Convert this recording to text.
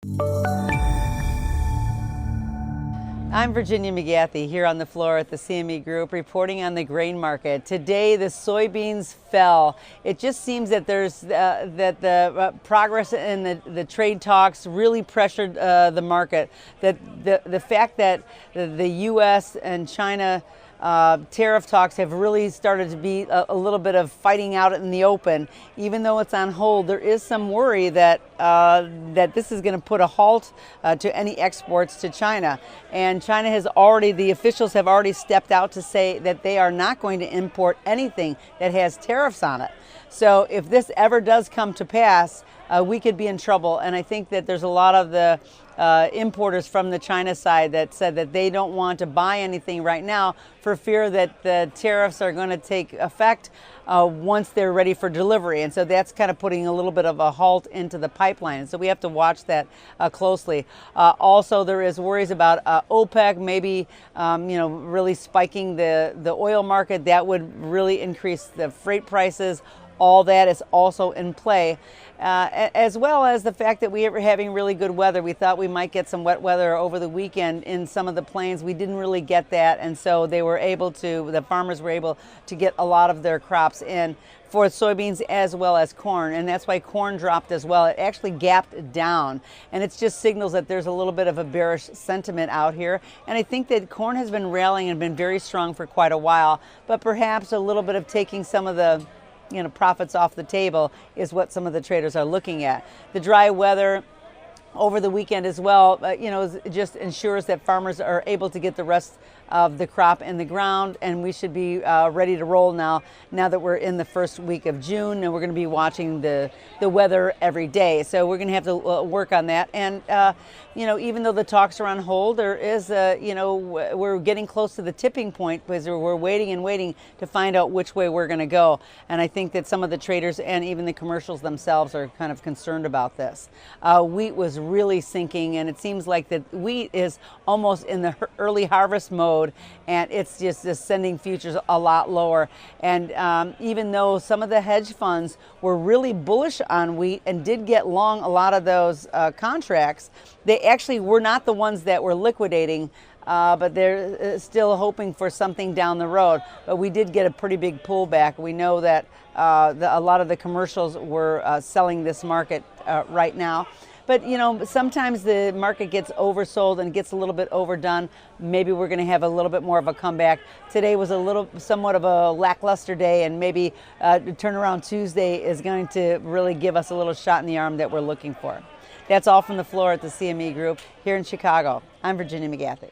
I'm Virginia McGathey here on the floor at the CME Group reporting on the grain market. Today the soybeans fell. It just seems that the progress in the trade talks really pressured the market. That the fact that the U.S. and China tariff talks have really started to be a little bit of fighting out in the open. Even though it's on hold, there is some worry that this is going to put a halt to any exports to China. And China has already, the officials have already stepped out to say that they are not going to import anything that has tariffs on it. So if this ever does come to pass, we could be in trouble. And I think that there's a lot of the importers from the China side that said that they don't want to buy anything right now for fear that the tariffs are going to take effect once they're ready for delivery. And so that's kind of putting a little bit of a halt into the pipeline. And so we have to watch that closely. Also, there is worries about OPEC maybe really spiking the oil market. That would really increase the freight prices. All that is also in play, as well as the fact that we are having really good weather. We thought we might get some wet weather over the weekend in some of the plains. We didn't really get that, and so the farmers were able to get a lot of their crops in for soybeans as well as corn, and that's why corn dropped as well. It actually gapped down, and it just signals that there's a little bit of a bearish sentiment out here. And I think that corn has been rallying and been very strong for quite a while, but perhaps a little bit of taking some of the profits off the table is what some of the traders are looking at. The dry weather over the weekend as well, just ensures that farmers are able to get the rest of the crop in the ground, and we should be ready to roll now that we're in the first week of June, and we're going to be watching the weather every day. So we're going to have to work on that. And even though the talks are on hold, there is we're getting close to the tipping point because we're waiting and waiting to find out which way we're going to go. And I think that some of the traders and even the commercials themselves are kind of concerned about this. Wheat was really sinking, and it seems like that wheat is almost in the early harvest mode, and it's just sending futures a lot lower. And even though some of the hedge funds were really bullish on wheat and did get long a lot of those contracts, they actually were not the ones that were liquidating, but they're still hoping for something down the road. But we did get a pretty big pullback. We know that a lot of the commercials were selling this market right now. But sometimes the market gets oversold and gets a little bit overdone. Maybe we're going to have a little bit more of a comeback. Today was somewhat of a lackluster day, and maybe Turnaround Tuesday is going to really give us a little shot in the arm that we're looking for. That's all from the floor at the CME Group here in Chicago. I'm Virginia McGathey.